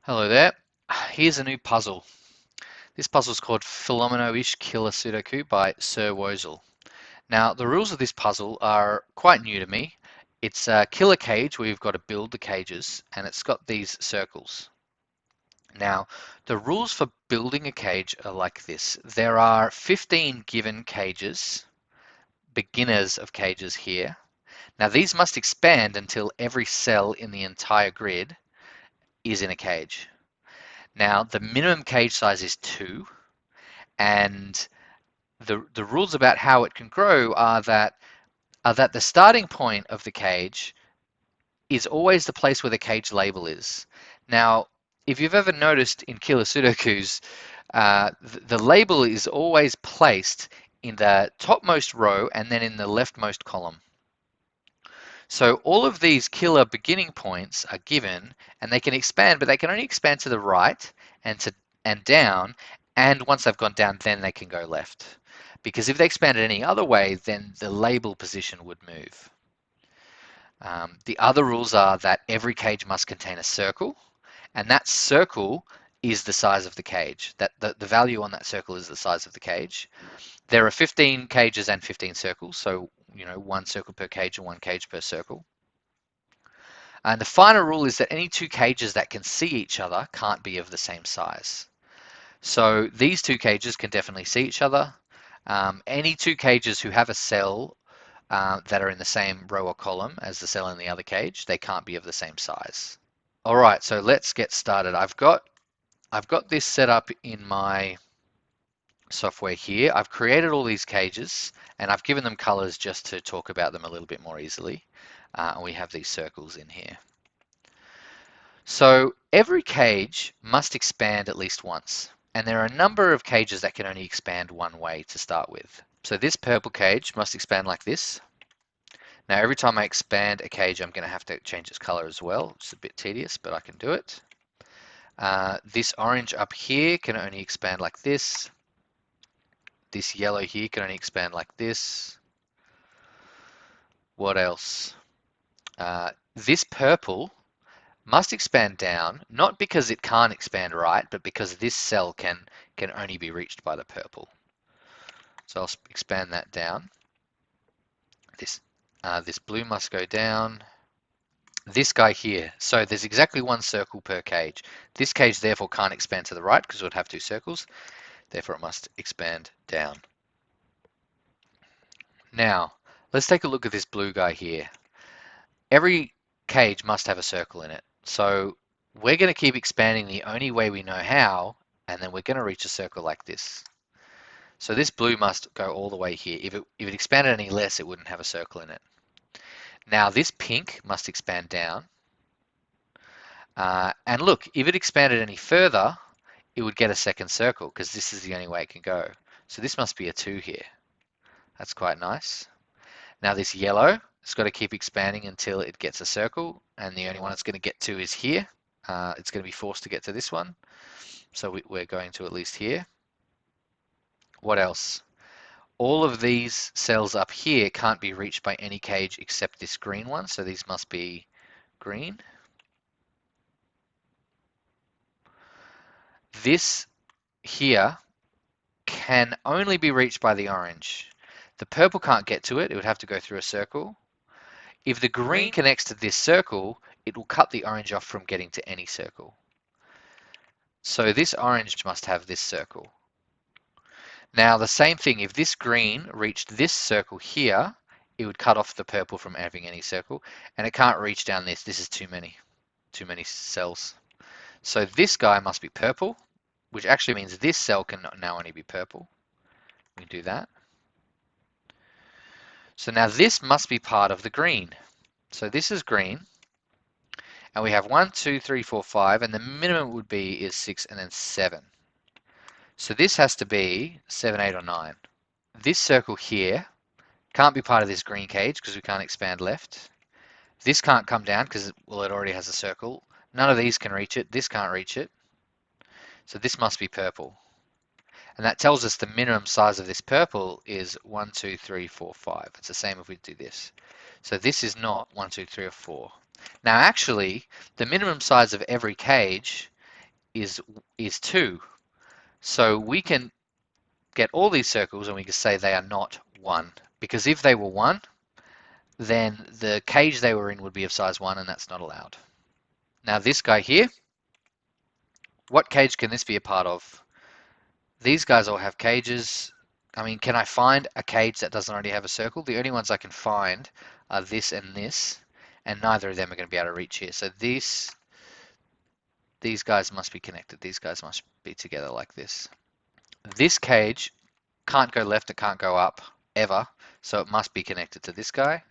Hello there. Here's a new puzzle. This puzzle is called Fillomino-ish Killer Sudoku by SirWoezel. Now, the rules of this puzzle are quite new to me. It's a killer cage where you've got to build the cages, and it's got these circles. Now, the rules for building a cage are like this. There are 15 given cages, beginners of cages here. Now, these must expand until every cell in the entire grid is in a cage. Now, the minimum cage size is 2, and the rules about how it can grow are that the starting point of the cage is always the place where the cage label is. Now, if you've ever noticed in Killer Sudokus, the label is always placed in the topmost row and then in the leftmost column. So all of these killer beginning points are given, and they can expand, but they can only expand to the right and down, and once they've gone down, then they can go left. Because if they expanded any other way, then the label position would move. The other rules are that every cage must contain a circle, and that circle is the size of the cage. That the value on that circle is the size of the cage. There are 15 cages and 15 circles, so one circle per cage and one cage per circle. And the final rule is that any two cages that can see each other can't be of the same size. So these two cages can definitely see each other. Any two cages who have a cell that are in the same row or column as the cell in the other cage, they can't be of the same size. All right, so let's get started. I've got this set up in my software here. I've created all these cages and I've given them colors just to talk about them a little bit more easily. And we have these circles in here. So every cage must expand at least once. And there are a number of cages that can only expand one way to start with. So this purple cage must expand like this. Now every time I expand a cage, I'm going to have to change its color as well. It's a bit tedious, but I can do it. This orange up here can only expand like this. This yellow here can only expand like this. What else? This purple must expand down, not because it can't expand right, but because this cell can only be reached by the purple. So I'll expand that down. This blue must go down. This guy here, so there's exactly one circle per cage. This cage therefore can't expand to the right because it would have two circles. Therefore it must expand down. Now, let's take a look at this blue guy here. Every cage must have a circle in it. So we're going to keep expanding the only way we know how, and then we're going to reach a circle like this. So this blue must go all the way here. If it expanded any less, it wouldn't have a circle in it. Now this pink must expand down. And look, if it expanded any further, it would get a second circle because this is the only way it can go. So this must be a 2 here. That's quite nice. Now this yellow, it's got to keep expanding until it gets a circle, and the only one it's going to get to is here. It's going to be forced to get to this one. So we're going to at least here. What else? All of these cells up here can't be reached by any cage except this green one, so these must be green. This here can only be reached by the orange. The purple can't get to it, it would have to go through a circle. If the green connects to this circle, it will cut the orange off from getting to any circle. So this orange must have this circle. Now the same thing, if this green reached this circle here, it would cut off the purple from having any circle, and it can't reach down this. This is too many cells. So this guy must be purple, which actually means this cell can now only be purple. We do that. So now this must be part of the green. So this is green, and we have 1, 2, 3, 4, 5, and the minimum would be is 6 and then 7. So this has to be 7, 8, or 9. This circle here can't be part of this green cage because we can't expand left. This can't come down because, well, it already has a circle. None of these can reach it. This can't reach it. So this must be purple. And that tells us the minimum size of this purple is 1, 2, 3, 4, 5. It's the same if we do this. So this is not 1, 2, 3, or 4. Now actually, the minimum size of every cage is 2. So we can get all these circles and we can say they are not 1. Because if they were 1, then the cage they were in would be of size 1, and that's not allowed. Now this guy here, what cage can this be a part of? These guys all have cages. I mean, can I find a cage that doesn't already have a circle? The only ones I can find are this, and neither of them are going to be able to reach here. So these guys must be connected. These guys must be together like this. This cage can't go left, it can't go up, ever. So it must be connected to this guy,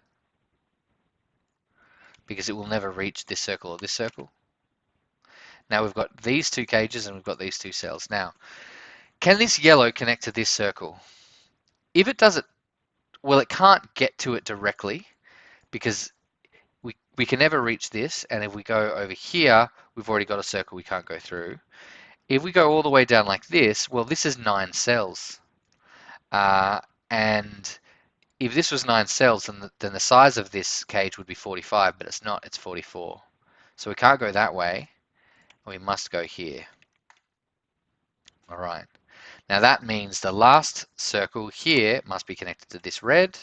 because it will never reach this circle or this circle. Now we've got these two cages and we've got these two cells. Now, can this yellow connect to this circle? If it does it, well, it can't get to it directly because we can never reach this. And if we go over here, we've already got a circle we can't go through. If we go all the way down like this, well, this is 9 cells. And if this was 9 cells, then the size of this cage would be 45, but it's not, it's 44. So we can't go that way. We must go here. All right. Now that means the last circle here must be connected to this red,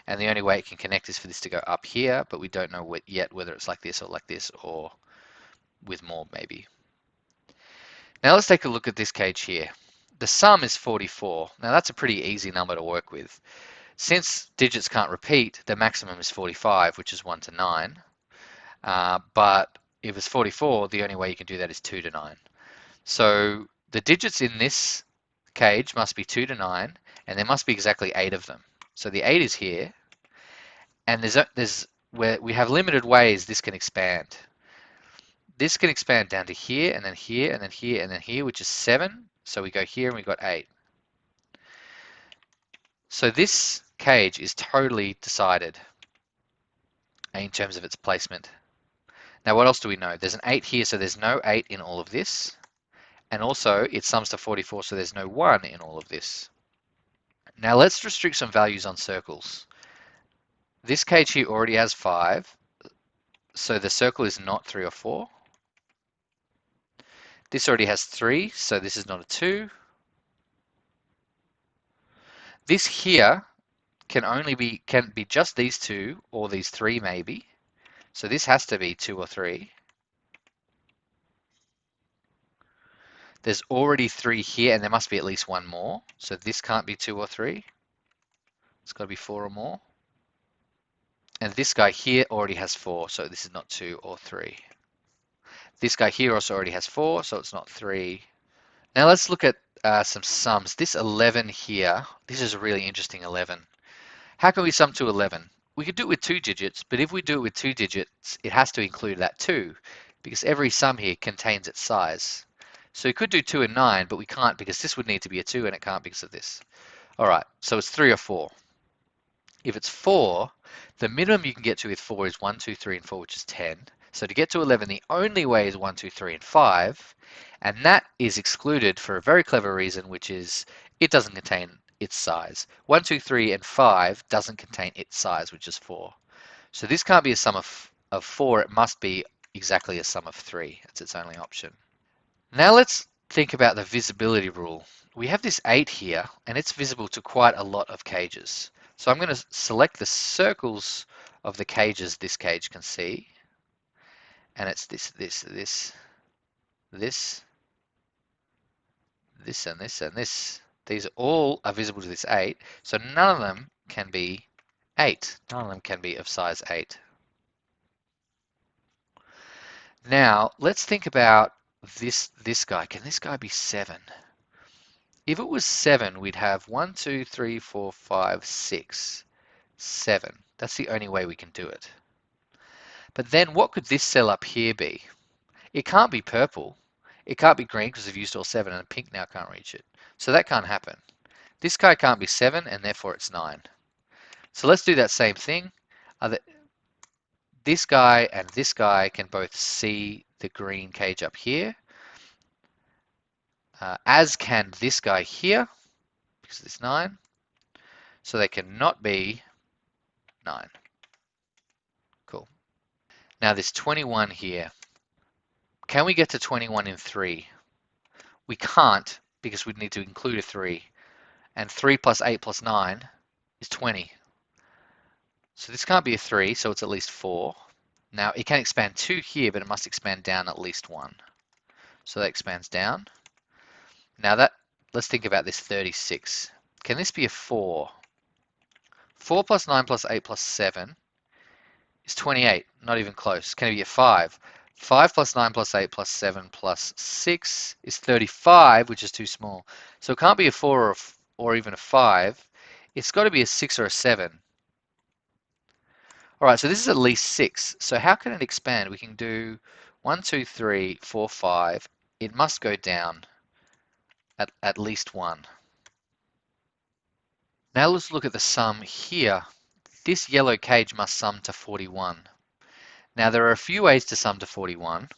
and the only way it can connect is for this to go up here, but we don't know yet whether it's like this, or with more maybe. Now let's take a look at this cage here. The sum is 44. Now that's a pretty easy number to work with. Since digits can't repeat, the maximum is 45, which is 1 to 9. But if it's 44, the only way you can do that is 2 to 9. So the digits in this cage must be 2 to 9, and there must be exactly 8 of them. So the 8 is here, and there's where we have limited ways this can expand. This can expand down to here, and then here, and then here, and then here, which is 7. So we go here and we got 8. So this cage is totally decided in terms of its placement. Now what else do we know? There's an 8 here, so there's no 8 in all of this. And also it sums to 44, so there's no 1 in all of this. Now let's restrict some values on circles. This cage here already has 5, so the circle is not 3 or 4. This already has 3, so this is not a 2. This here can be just these 2 or these 3 maybe. So this has to be 2 or 3. There's already 3 here, and there must be at least 1 more. So this can't be 2 or 3. It's got to be 4 or more. And this guy here already has 4, so this is not 2 or 3. This guy here also already has 4, so it's not 3. Now let's look at some sums. This 11 here, this is a really interesting 11. How can we sum to 11? We could do it with 2 digits, but if we do it with 2 digits, it has to include that 2, because every sum here contains its size. So we could do 2 and 9, but we can't because this would need to be a 2, and it can't because of this. All right, so it's 3 or 4. If it's 4, the minimum you can get to with 4 is 1, 2, 3, and 4, which is 10. So to get to 11, the only way is 1, 2, 3, and 5. And that is excluded for a very clever reason, which is it doesn't contain its size. 1, 2, 3, and 5 doesn't contain its size, which is 4. So this can't be a sum of 4. It must be exactly a sum of 3. That's its only option. Now let's think about the visibility rule. We have this 8 here, and it's visible to quite a lot of cages. So I'm going to select the circles of the cages this cage can see. And it's this, and this. These all are visible to this 8. So none of them can be 8. None of them can be of size 8. Now let's think about this guy. Can this guy be 7? If it was 7, we'd have 1, 2, 3, 4, 5, 6, 7. That's the only way we can do it. But then what could this cell up here be? It can't be purple. It can't be green because we've used all 7, and pink now can't reach it. So that can't happen. This guy can't be 7, and therefore it's 9. So let's do that same thing. This guy and this guy can both see the green cage up here, as can this guy here, because it's 9. So they cannot be 9. Cool. Now this 21 here. Can we get to 21 in 3? We can't because we'd need to include a 3. And 3 plus 8 plus 9 is 20. So this can't be a 3, so it's at least 4. Now it can expand 2 here, but it must expand down at least 1. So that expands down. Now let's think about this 36. Can this be a 4? 4 plus 9 plus 8 plus 7 is 28. Not even close. Can it be a 5? 5 plus 9 plus 8 plus 7 plus 6 is 35, which is too small. So it can't be a 4 or even a 5. It's got to be a 6 or a 7. All right, so this is at least 6. So how can it expand? We can do 1, 2, 3, 4, 5. It must go down at least 1. Now let's look at the sum here. This yellow cage must sum to 41. Now there are a few ways to sum to 41.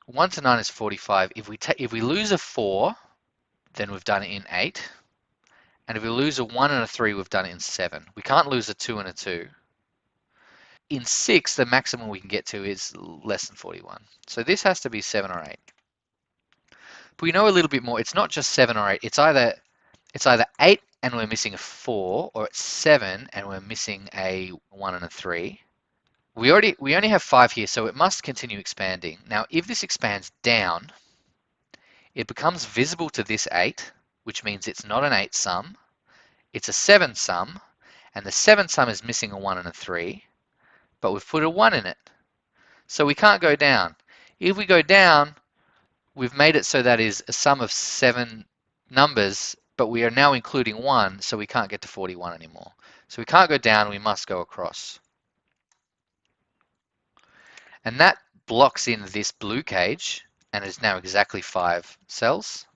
1 to 9 is 45. If we lose a 4, then we've done it in 8. And if we lose a 1 and a 3, we've done it in 7. We can't lose a 2 and a 2. In 6, the maximum we can get to is less than 41. So this has to be 7 or 8. But we know a little bit more. It's not just 7 or 8. It's either 8 and we're missing a 4, or it's 7 and we're missing a 1 and a 3. We only have 5 here, so it must continue expanding. Now, if this expands down, it becomes visible to this 8, which means it's not an 8 sum. It's a 7 sum, and the 7 sum is missing a 1 and a 3, but we've put a 1 in it. So we can't go down. If we go down, we've made it so that is a sum of 7 numbers, but we are now including 1, so we can't get to 41 anymore. So we can't go down, we must go across. And that blocks in this blue cage, and is now exactly 5 cells.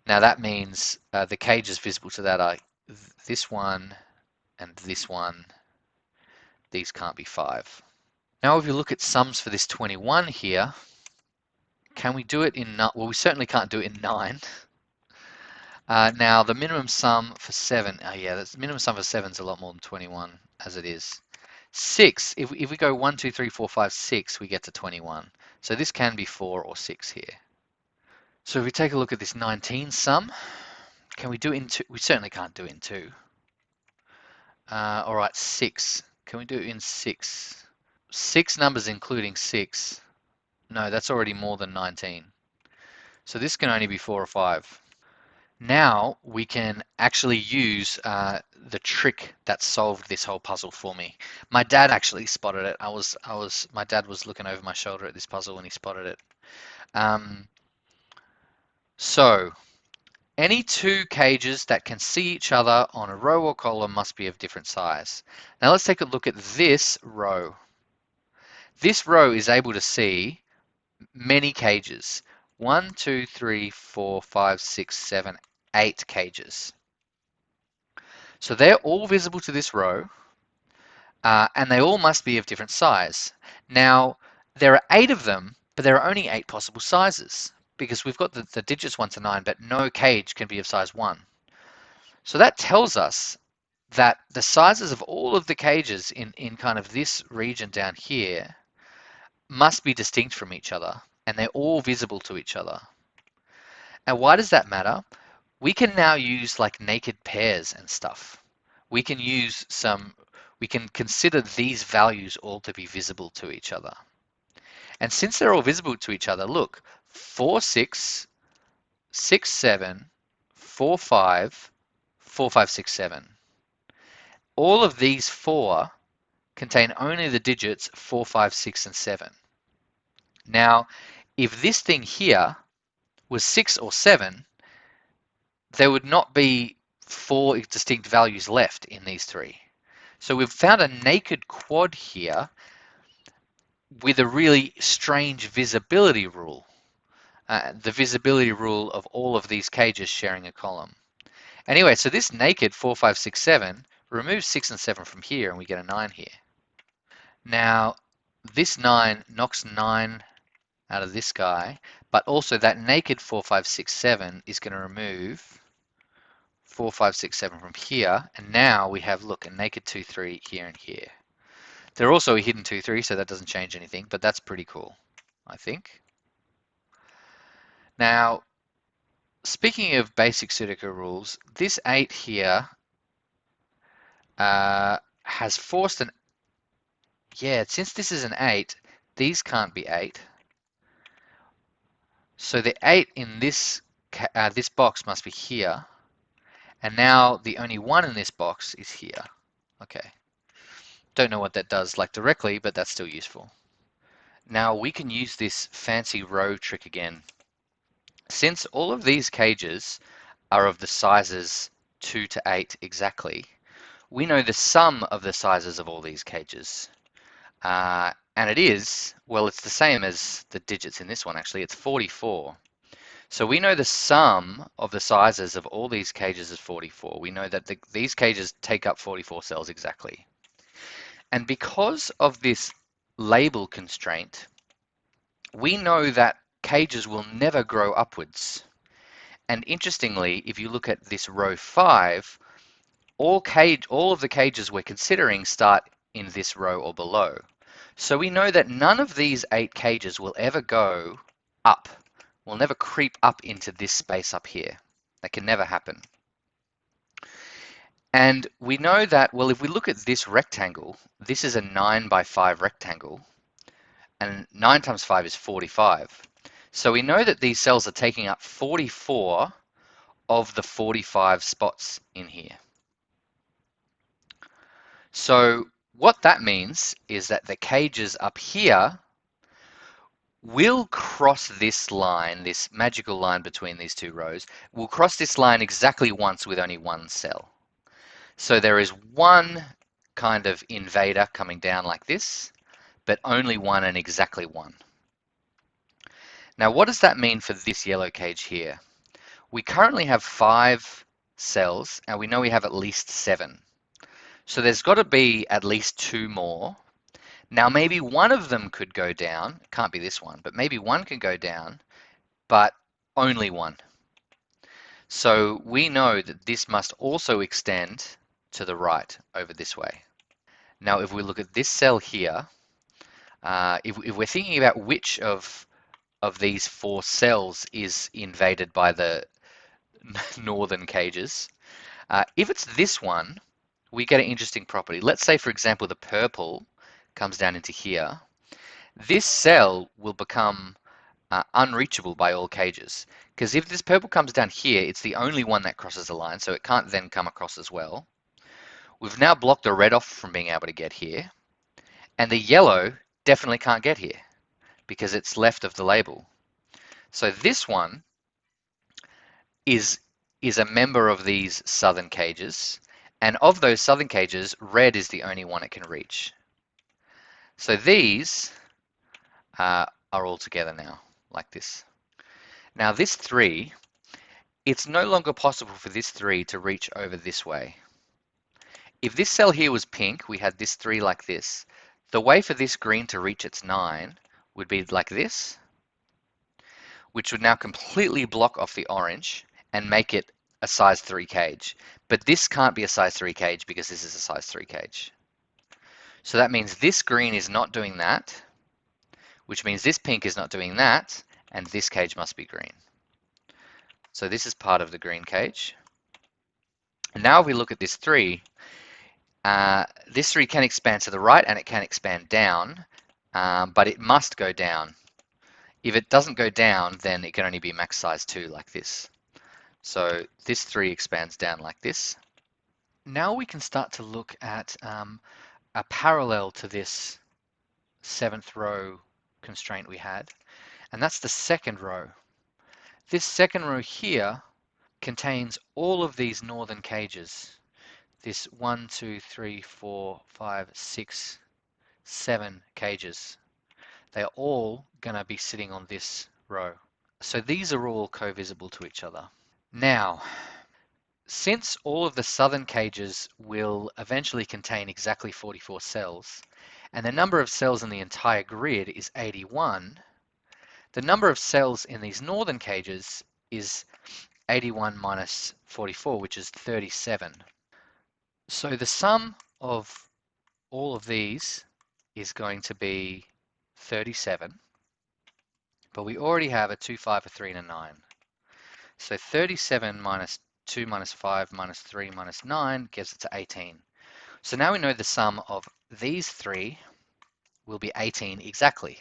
Now that means the cages visible to that are this one and this one. These can't be 5. Now if you look at sums for this 21 here, can we do it in, well, we certainly can't do it in 9. Now the minimum sum for 7, yeah, the minimum sum for 7 is a lot more than 21 as it is. 6, if we go 1, 2, 3, 4, 5, 6, we get to 21. So this can be 4 or 6 here. So if we take a look at this 19 sum, can we do it in 2? We certainly can't do it in 2. All right, 6. Can we do it in 6? 6 numbers including 6. No, that's already more than 19. So this can only be 4 or 5. Now we can actually use the trick that solved this whole puzzle for me. My dad actually spotted it. My dad was looking over my shoulder at this puzzle when he spotted it. So any 2 cages that can see each other on a row or column must be of different size. Now let's take a look at this row. This row is able to see many cages. 1, 2, 3, 4, 5, 6, 7, 8 cages. So they're all visible to this row, and they all must be of different size. Now, there are 8 of them, but there are only 8 possible sizes, because we've got the digits 1 to 9, but no cage can be of size 1. So that tells us that the sizes of all of the cages in kind of this region down here must be distinct from each other, and they're all visible to each other. And why does that matter? We can now use like naked pairs and stuff. We can consider these values all to be visible to each other. And since they're all visible to each other, look, 4, 6, 6, 7, 4, 5, 4, 5, 6, 7. All of these 4 contain only the digits 4, 5, 6, and 7. Now, if this thing here was 6 or 7, there would not be 4 distinct values left in these 3. So we've found a naked quad here with a really strange visibility rule. The visibility rule of all of these cages sharing a column. Anyway, so this naked 4, 5, 6, 7 removes 6 and 7 from here, and we get a 9 here. Now, this 9 knocks 9 out of this guy, but also that naked 4, 5, 6, 7 is going to remove 4, 5, 6, 7 from here, and now we have, look, a naked 2, 3 here and here. They're also a hidden 2, 3, so that doesn't change anything, but that's pretty cool, I think. Now, speaking of basic Sudoku rules, this 8 here has forced an, yeah, since this is an 8, these can't be 8. So the 8 in this box must be here, and now the only 1 in this box is here. Okay, don't know what that does like directly, but that's still useful. Now we can use this fancy row trick again. Since all of these cages are of the sizes 2 to 8 exactly, we know the sum of the sizes of all these cages. And it is, well, it's the same as the digits in this one actually, it's 44. So we know the sum of the sizes of all these cages is 44. We know that these cages take up 44 cells exactly. And because of this label constraint, we know that cages will never grow upwards. And interestingly, if you look at this row 5, all of the cages we're considering start in this row or below. So we know that none of these 8 cages will ever go up, will never creep up into this space up here. That can never happen. And we know that, well, if we look at this rectangle, this is a 9 by 5 rectangle, and 9 times 5 is 45. So we know that these cells are taking up 44 of the 45 spots in here. So what that means is that the cages up here will cross this line, this magical line between these two rows, will cross this line exactly once with only one cell. So there is one kind of invader coming down like this, but only one and exactly one. Now, what does that mean for this yellow cage here? We currently have 5 cells, and we know we have at least 7. So there's got to be at least 2 more. Now, maybe one of them could go down. It can't be this one, but maybe one can go down, but only one. So we know that this must also extend to the right over this way. Now, if we look at this cell here, if we're thinking about which of these 4 cells is invaded by the northern cages, if it's this one, we get an interesting property. Let's say, for example, the purple comes down into here. This cell will become unreachable by all cages. Because if this purple comes down here, it's the only one that crosses the line, so it can't then come across as well. We've now blocked the red off from being able to get here. And the yellow definitely can't get here because it's left of the label. So this one is a member of these southern cages. And of those southern cages, red is the only one it can reach. So these are all together now, like this. Now this 3, it's no longer possible for this 3 to reach over this way. If this cell here was pink, we had this 3 like this. The way for this green to reach its 9 would be like this, which would now completely block off the orange and make it a size 3 cage. But this can't be a size 3 cage because this is a size 3 cage. So that means this green is not doing that, which means this pink is not doing that, and this cage must be green. So this is part of the green cage. And now if we look at this 3, this 3 can expand to the right and it can expand down, but it must go down. If it doesn't go down, then it can only be max size 2 like this. So this 3 expands down like this. Now we can start to look at a parallel to this 7th row constraint we had, and that's the 2nd row. This 2nd row here contains all of these northern cages. This 1, 2, 3, 4, 5, 6, 7 cages. They are all going to be sitting on this row. So these are all co-visible to each other. Now, since all of the southern cages will eventually contain exactly 44 cells, and the number of cells in the entire grid is 81, the number of cells in these northern cages is 81 minus 44, which is 37. So the sum of all of these is going to be 37, but we already have a 2, 5, a 3, and a 9. So 37 minus 2 minus 5 minus 3 minus 9 gives it to 18. So now we know the sum of these three will be 18 exactly.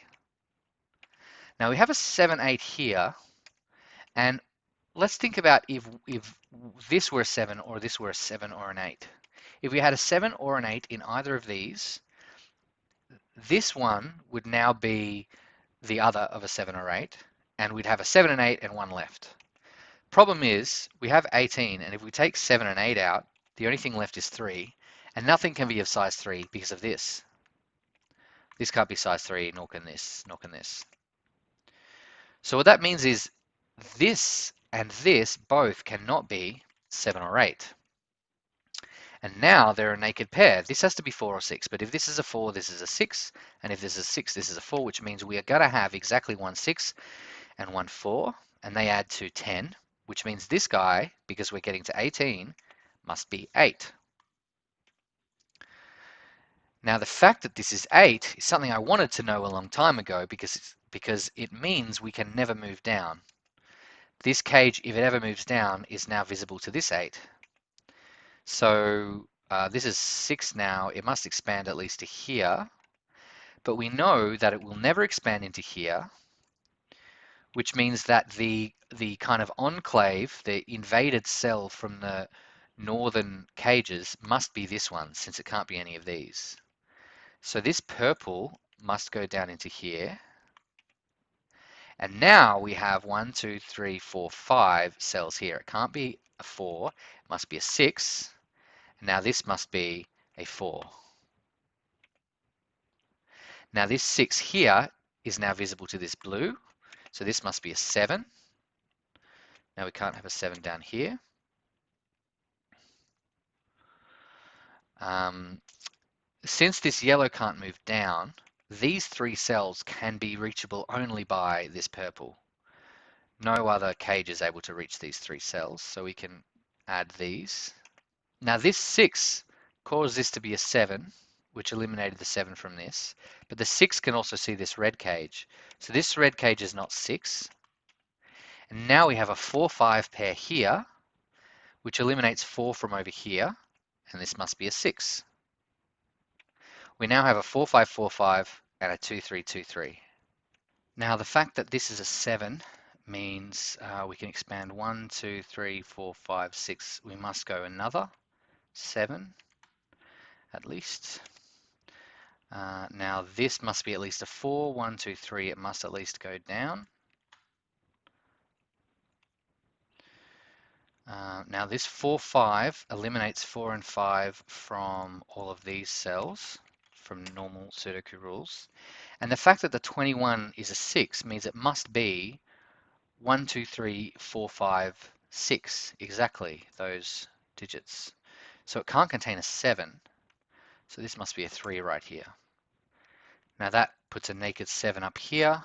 Now we have a 7, 8 here, and let's think about if this were a 7 or this were a 7 or an 8. If we had a 7 or an 8 in either of these, this one would now be the other of a 7 or 8, and we'd have a 7 and 8 and one left. Problem is, we have 18, and if we take 7 and 8 out, the only thing left is 3, and nothing can be of size 3 because of this. This can't be size 3, nor can this, nor can this. So what that means is this and this both cannot be 7 or 8. And now they're a naked pair. This has to be 4 or 6, but if this is a 4, this is a 6, and if this is a 6, this is a 4, which means we are going to have exactly one 6 and one 4, and they add to 10, which means this guy, because we're getting to 18, must be 8. Now the fact that this is 8 is something I wanted to know a long time ago because it means we can never move down. This cage, if it ever moves down, is now visible to this 8. So this is 6 now. It must expand at least to here. But we know that it will never expand into here, which means that the kind of enclave, the invaded cell from the northern cages must be this one, since it can't be any of these. So this purple must go down into here. And now we have 1, 2, 3, 4, 5 cells here. It can't be a 4, it must be a 6. And now this must be a 4. Now this 6 here is now visible to this blue. So this must be a 7. Now we can't have a 7 down here. Since this yellow can't move down, these 3 cells can be reachable only by this purple. No other cage is able to reach these 3 cells, so we can add these. Now this 6 caused this to be a 7, which eliminated the 7 from this, but the 6 can also see this red cage. So this red cage is not 6. And now we have a 4-5 pair here, which eliminates 4 from over here, and this must be a 6. We now have a 4-5-4-5 and a 2-3-2-3. Now the fact that this is a 7 means we can expand 1, 2, 3, 4, 5, 6. We must go another 7 at least. Now this must be at least a 4, 1, 2, 3. It must at least go down. Now this 4-5 eliminates 4 and 5 from all of these cells, from normal Sudoku rules. And the fact that the 21 is a 6 means it must be 1, 2, 3, 4, 5, 6, exactly those digits. So it can't contain a 7, so this must be a 3 right here. Now that puts a naked 7 up here,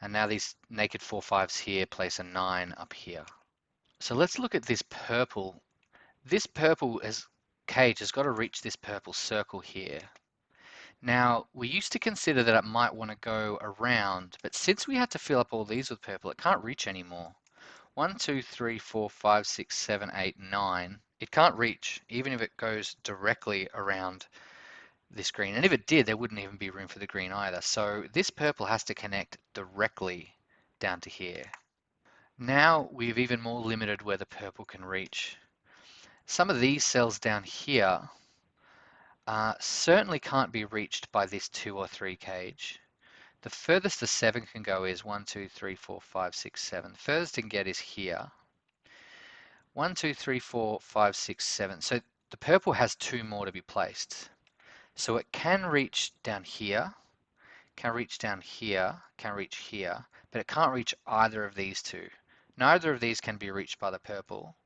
and now these naked 4-5s here place a 9 up here. So let's look at this purple. This purple cage has got to reach this purple circle here. Now, we used to consider that it might want to go around, but since we had to fill up all these with purple, it can't reach anymore. 1, 2, 3, 4, 5, 6, 7, 8, 9. It can't reach, even if it goes directly around this green. And if it did, there wouldn't even be room for the green either. So this purple has to connect directly down to here. Now we've even more limited where the purple can reach. Some of these cells down here certainly can't be reached by this 2 or 3 cage. The furthest the 7 can go is 1, 2, 3, 4, 5, 6, 7. The furthest it can get is here. 1, 2, 3, 4, 5, 6, 7. So the purple has 2 more to be placed. So it can reach down here, can reach down here, can reach here, but it can't reach either of these 2. Neither of these can be reached by the purple.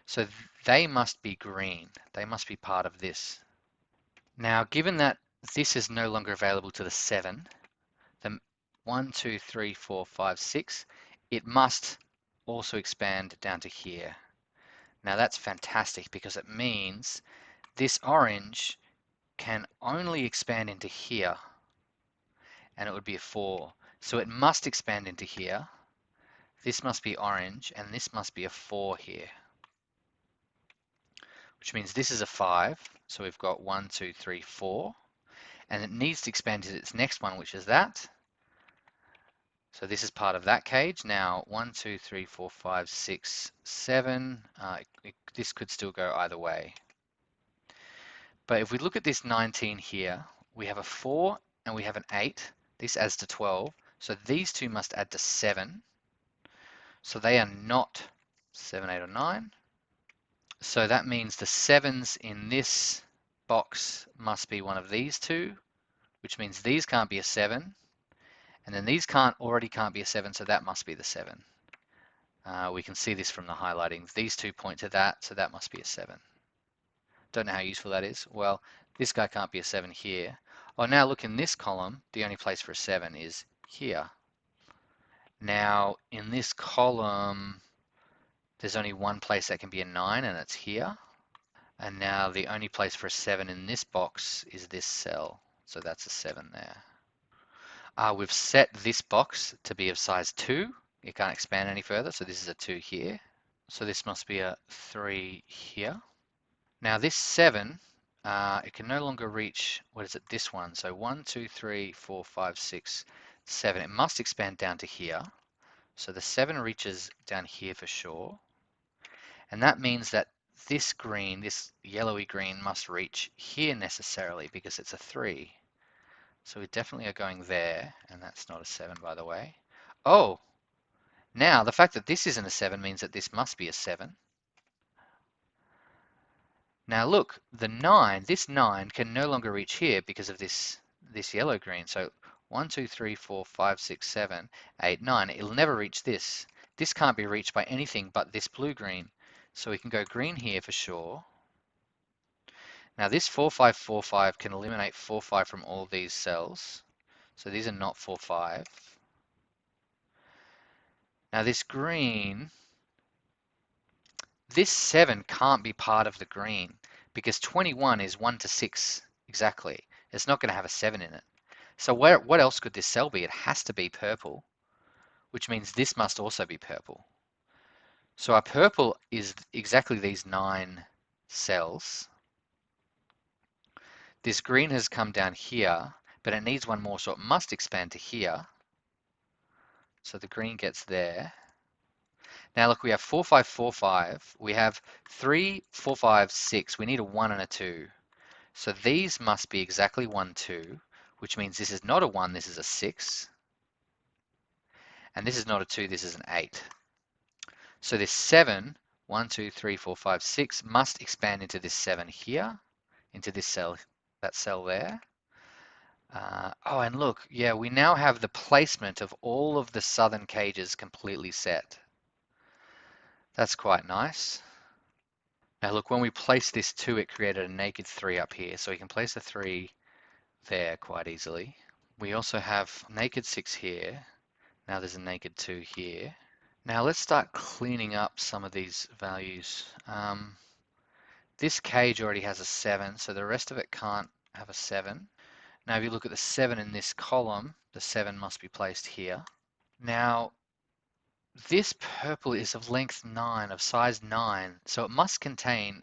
So they must be green. They must be part of this. Now, given that this is no longer available to the 7, the 1, 2, 3, 4, 5, 6, it must also expand down to here. Now that's fantastic because it means this orange can only expand into here, and it would be a 4. So it must expand into here, this must be orange, and this must be a 4 here, which means this is a 5. So we've got 1, 2, 3, 4, and it needs to expand to its next one, which is that. So this is part of that cage. Now 1, 2, 3, 4, 5, 6, 7. This could still go either way. But if we look at this 19 here, we have a 4 and we have an 8. This adds to 12. So these two must add to 7. So they are not 7, 8, or 9. So that means the 7s in this box must be one of these two, which means these can't be a 7. And then these already can't be a 7, so that must be the 7. We can see this from the highlighting. These two point to that, so that must be a 7. Don't know how useful that is. Well, this guy can't be a 7 here. Oh, now look in this column, the only place for a 7 is here. Now, in this column, there's only one place that can be a 9, and it's here. And now the only place for a 7 in this box is this cell. So that's a 7 there. We've set this box to be of size 2. It can't expand any further, so this is a 2 here. So this must be a 3 here. Now this 7, it can no longer reach, what is it, this one. So 1, 2, 3, 4, 5, 6, 7. It must expand down to here. So the 7 reaches down here for sure. And that means that this green, this yellowy green, must reach here necessarily because it's a 3. So we definitely are going there, and that's not a 7, by the way. Oh, now the fact that this isn't a 7 means that this must be a 7. Now look, the 9, this 9 can no longer reach here because of this yellow-green. So 1, 2, 3, 4, 5, 6, 7, 8, 9. It'll never reach this. This can't be reached by anything but this blue-green. So we can go green here for sure. Now this 4, 5, 4, 5 can eliminate 4, 5 from all these cells. So these are not 4, 5. Now this green, this 7 can't be part of the green because 21 is 1 to 6 exactly. It's not going to have a 7 in it. So what else could this cell be? It has to be purple, which means this must also be purple. So our purple is exactly these 9 cells. This green has come down here, but it needs one more, so it must expand to here. So the green gets there. Now look, we have 4, 5, 4, 5. We have 3, 4, 5, 6. We need a 1 and a 2. So these must be exactly 1, 2, which means this is not a 1, this is a 6. And this is not a 2, this is an 8. So this 7, 1, 2, 3, 4, 5, 6, must expand into this 7 here, into this cell, that cell there. Oh, and look, yeah, we now have the placement of all of the southern cages completely set. That's quite nice. Now look, when we place this 2, it created a naked 3 up here, so we can place a 3 there quite easily. We also have naked 6 here. Now there's a naked 2 here. Now let's start cleaning up some of these values. This cage already has a 7, so the rest of it can't have a 7. Now if you look at the 7 in this column, the 7 must be placed here. Now this purple is of length 9, of size 9, so it must contain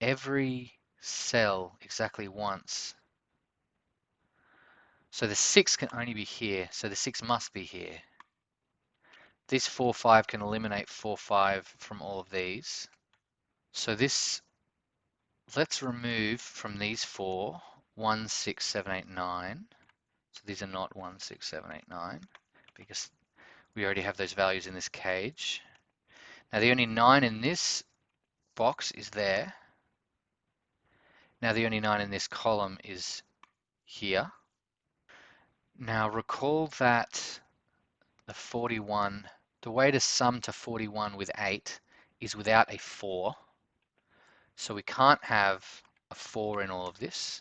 every cell exactly once. So the 6 can only be here, so the 6 must be here. This 4, 5 can eliminate 4, 5 from all of these. So this, let's remove from these 4, 1, 6, 7, 8, 9. So these are not 1, 6, 7, 8, 9 because we already have those values in this cage. Now the only 9 in this box is there. Now the only 9 in this column is here. Now recall that the 41, the way to sum to 41 with 8 is without a 4. So we can't have a 4 in all of this.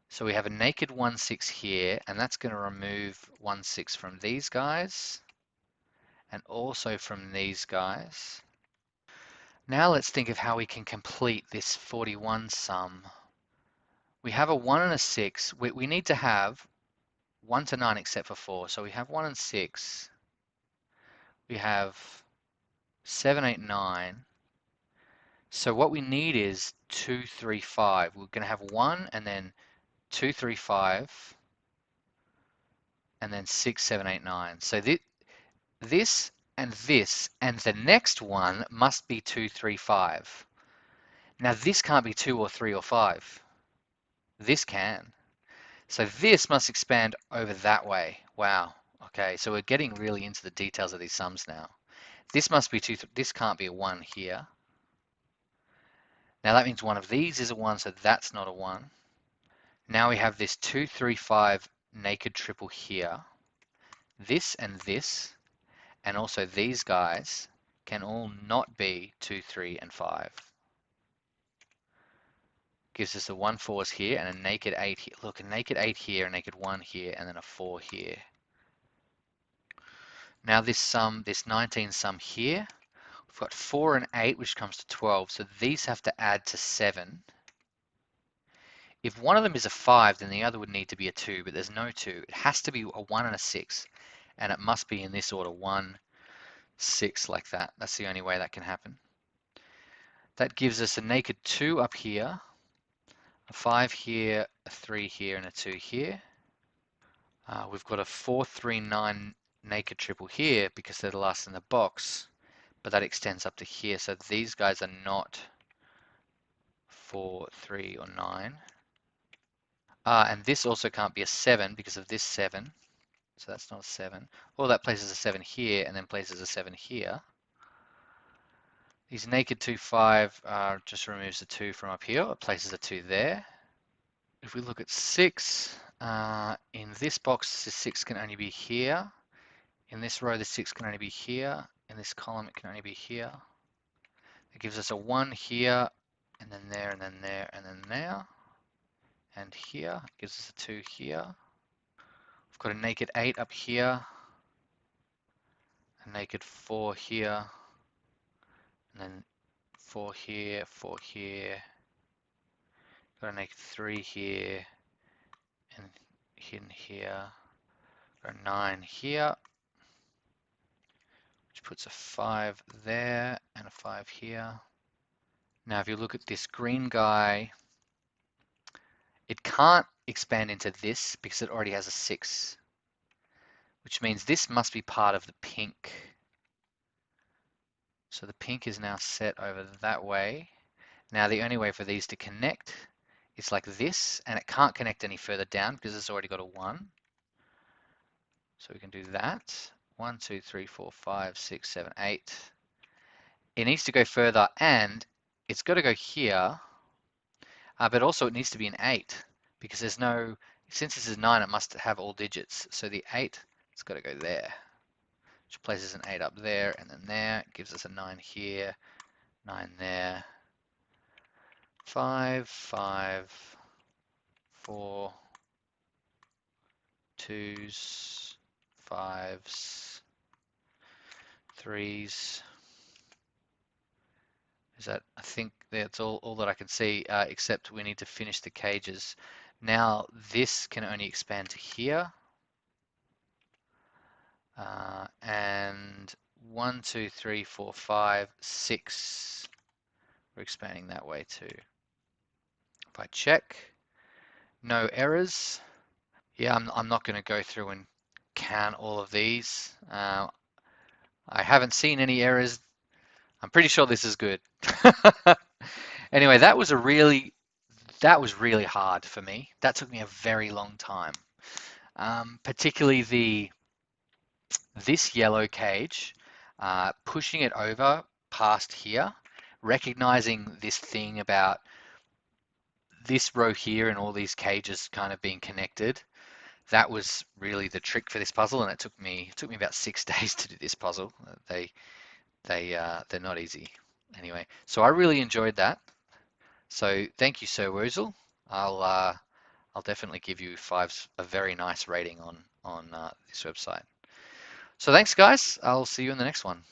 So we have a naked 1, 6 here, and that's going to remove 1, 6 from these guys and also from these guys. Now let's think of how we can complete this 41 sum. We have a 1 and a 6. We need to have 1 to 9 except for 4. So we have 1 and 6. we have 7, 8, 9. So what we need is 2, 3, 5. We're going to have 1 and then 2, 3, 5 and then 6, 7, 8, 9. So this and the next one must be 2, 3, 5. Now this can't be 2 or 3 or 5. This can. So this must expand over that way. Wow. Okay, so we're getting really into the details of these sums now. This must be 2, this can't be a 1 here. Now that means one of these is a 1, so that's not a 1. Now we have this 2, 3, 5 naked triple here. This and also these guys can all not be 2, 3, and 5. Gives us a 1, 4s here and a naked 8 here. Look, a naked 8 here, a naked 1 here, and then a 4 here. Now this sum, this 19 sum here, we've got 4 and 8, which comes to 12. So these have to add to 7. If one of them is a 5, then the other would need to be a 2, but there's no 2. It has to be a 1 and a 6, and it must be in this order, 1, 6, like that. That's the only way that can happen. That gives us a naked 2 up here, a 5 here, a 3 here, and a 2 here. We've got a 4, 3, 9 naked triple here because they're the last in the box, but that extends up to here. So these guys are not 4, 3, or 9. And this also can't be a 7 because of this 7. So that's not a 7. Or that places a 7 here and then places a 7 here. These naked 2, 5 just removes the 2 from up here. It places a 2 there. If we look at 6, in this box, the 6 can only be here. In this row, the 6 can only be here. In this column, it can only be here. It gives us a 1 here, and then there, and then there, and then there. And here, it gives us a 2 here. We've got a naked 8 up here. A naked 4 here. And then 4 here, 4 here. Got a naked 3 here. And in here. Got a 9 here. Which puts a 5 there and a 5 here. Now if you look at this green guy, it can't expand into this because it already has a 6, which means this must be part of the pink. So the pink is now set over that way. Now the only way for these to connect is like this, and it can't connect any further down because it's already got a 1. So we can do that. 1, 2, 3, 4, 5, 6, 7, 8. It needs to go further, and it's got to go here, but also it needs to be an 8 because there's no, since this is 9, it must have all digits. So the 8, it's got to go there, which places an 8 up there and then there. It gives us a 9 here, 9 there, 5, 5, 4, 2s, 5s, 3s. Is that, I think that's all that I can see, except we need to finish the cages. Now this can only expand to here. And 1, 2, 3, 4, 5, 6. We're expanding that way too. If I check, no errors. Yeah, I'm not going to go through and count all of these. I haven't seen any errors. I'm pretty sure this is good. Anyway, that was really hard for me. That took me a very long time. Particularly this yellow cage, pushing it over past here, recognizing this thing about this row here and all these cages kind of being connected. That was really the trick for this puzzle, and it took me about 6 days to do this puzzle. They're not easy. Anyway, so I really enjoyed that. So thank you, SirWoezel. I'll definitely give you a very nice rating on this website. So thanks, guys. I'll see you in the next one.